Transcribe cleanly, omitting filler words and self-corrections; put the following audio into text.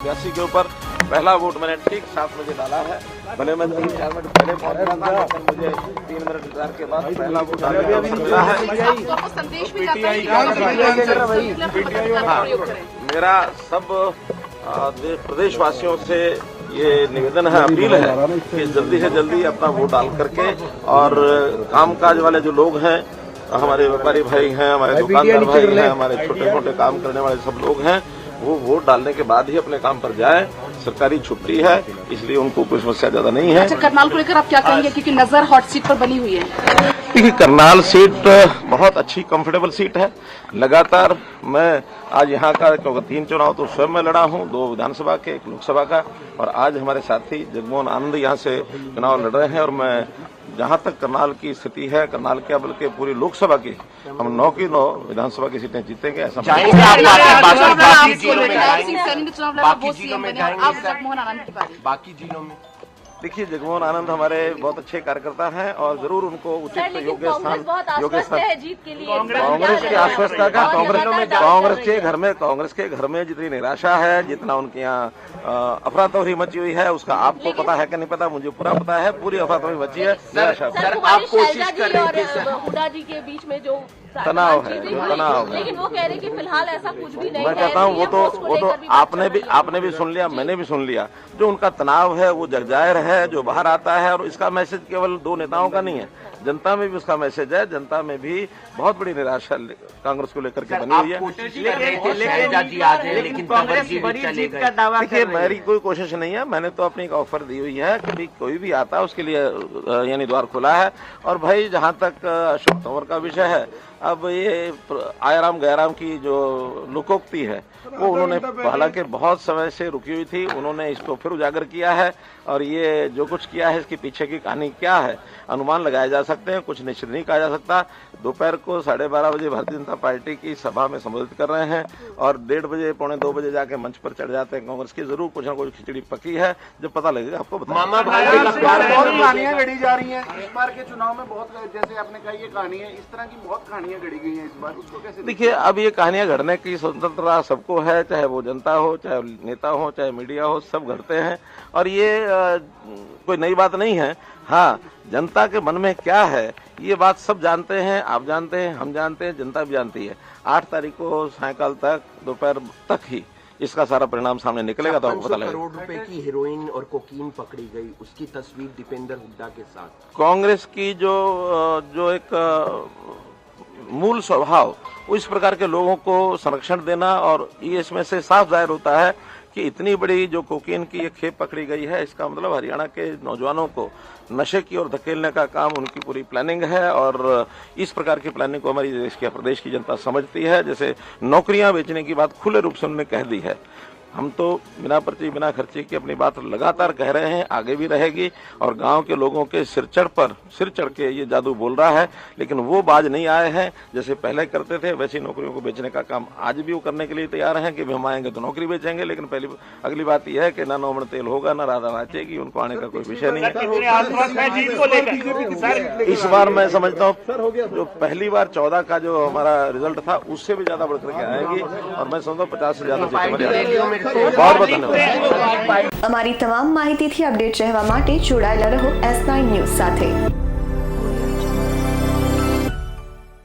82 के ऊपर पहला वोट मैंने ठीक 7 बजे डाला है। भले मैं 3-4 मिनट पहले पहुंचा था, लेकिन मुझे 3 मिनट इंतजार के बाद पहला वोट डालने का अवसर मिला है। संदेश भी जाता है मेरा सब प्रदेशवासियों से ये निवेदन है, अपील है कि जल्दी से जल्दी अपना वोट डाल करके, और कामकाज वाले जो लोग हैं, हमारे व्यापारी भाई हैं, हमारे दुकानदार भाई हैं, हमारे छोटे मोटे काम करने वाले सब लोग हैं, वो वोट डालने के बाद ही अपने काम पर जाए। सरकारी छुट्टी है, इसलिए उनको कोई समस्या ज्यादा नहीं है। अच्छा, करनाल को लेकर आप क्या कहेंगे, क्योंकि नजर हॉट सीट पर बनी हुई है? देखिए, करनाल सीट बहुत अच्छी कंफर्टेबल सीट है। लगातार मैं आज यहाँ का 3 चुनाव तो स्वयं में लड़ा हूँ, 2 विधानसभा के, 1 लोकसभा का, और आज हमारे साथी जगमोहन आनंद यहाँ से चुनाव लड़ रहे हैं। और मैं जहां तक करनाल की स्थिति है, करनाल क्या बल्कि पूरी लोकसभा की, हम 9 की 9 विधानसभा की सीटें जीतेंगे ऐसा। बाकी जिलों में देखिए, जगमोहन आनंद हमारे बहुत अच्छे कार्यकर्ता हैं और जरूर उनको उचित योग्य स्थान जीत के लिए कांग्रेस की आश्वस्ता का कांग्रेस के घर में जितनी निराशा है, जितना उनके यहाँ अफरा तफरी मची हुई है, उसका आपको पता है कि नहीं पता, मुझे पूरा पता है। पूरी अफरा तफरी मची है, निराशा। आप कोशिश कर रहे थे हुड्डा जी के बीच में जो तनाव है, लेकिन वो कह रहे कि फिलहाल ऐसा कुछ भी नहीं। मैं कहता हूँ वो तो आपने भी सुन लिया, मैंने भी सुन लिया। जो उनका तनाव है वो जगजाहिर है, जो बाहर आता है, और इसका मैसेज केवल 2 नेताओं का नहीं है, जनता में भी उसका मैसेज है। जनता में भी बहुत बड़ी निराशा कांग्रेस को लेकर के बनी हुई है। देखिए, मेरी कोई कोशिश नहीं है, मैंने तो अपनी एक ऑफर दी हुई है कि कोई भी आता है उसके लिए यानी द्वार खुला है। और भाई, जहां तक अशोक तंवर का विषय है, अब ये आयाराम गयाराम की जो लोकोक्ति है, वो उन्होंने हालांकि बहुत समय से रुकी हुई थी, उन्होंने इसको फिर उजागर किया है। और ये जो कुछ किया है, इसके पीछे की कहानी क्या है, अनुमान लगाए जा सकते हैं, कुछ निश्चित नहीं कहा जा सकता। दोपहर को 12:30 बजे भारतीय जनता पार्टी की सभा में संबोधित कर रहे हैं, और 1:30 बजे 1:45 बजे जाके मंच पर चढ़ जाते हैं कांग्रेस की। जरूर कुछ न कुछ खिचड़ी पकी है, जब पता लगेगा आपको बताएंगे। मामा भाई बहुत कहानियां गढ़ी जा रही हैं इस बार के चुनाव में, बहुत, जैसे आपने कहा ये कहानी है, इस तरह की बहुत कहानियां गढ़ी गई हैं इस बार, उसको कैसे देखिए, अब ये कहानियां घड़ने की स्वतंत्रता सबको है, चाहे वो जनता हो, चाहे नेता हो, चाहे मीडिया हो, सब घड़ते हैं। और ये कोई नई बात नहीं है। हाँ, जनता के मन में क्या है ये बात सब जानते हैं, आप जानते हैं, हम जानते हैं, जनता भी जानती है। 8 तारीख को सायंकाल तक, दोपहर तक ही इसका सारा परिणाम सामने निकलेगा, तो आपको पता लगेगा। करोड़ रुपए की हेरोइन और कोकीन पकड़ी गई, उसकी तस्वीर दीपेंद्र हुड्डा के साथ। कांग्रेस की जो एक मूल स्वभाव, इस प्रकार के लोगों को संरक्षण देना, और ये इसमें से साफ जाहिर होता है कि इतनी बड़ी जो कोकीन की एक खेप पकड़ी गई है, इसका मतलब हरियाणा के नौजवानों को नशे की ओर धकेलने का काम उनकी पूरी प्लानिंग है। और इस प्रकार की प्लानिंग को हमारी देश की प्रदेश की जनता समझती है। जैसे नौकरियां बेचने की बात खुले रूप से उन्होंने कह दी है। हम तो बिना पर्ची बिना खर्चे की अपनी बात लगातार कह रहे हैं, आगे भी रहेगी। और गांव के लोगों के सिर चढ़ के ये जादू बोल रहा है, लेकिन वो बाज नहीं आए हैं। जैसे पहले करते थे, वैसी नौकरियों को बेचने का काम आज भी वो करने के लिए तैयार हैं कि हम आएंगे तो नौकरी बेचेंगे। लेकिन अगली बात यह है कि ना 9 मण तेल होगा, ना राधा नाचेगी, उनको आने का कोई विषय नहीं है। इस बार मैं समझता हूँ जो पहली बार 14 का जो हमारा रिजल्ट था, उससे भी ज्यादा बढ़कर के आएगी। और मैं समझता हूँ 50 से ज्यादा सीटें। बहुत धन्यवाद। અમારી તમામ માહિતીથી અપડેટ રહેવા માટે જોડાયેલા રહો S9 ન્યૂઝ સાથે।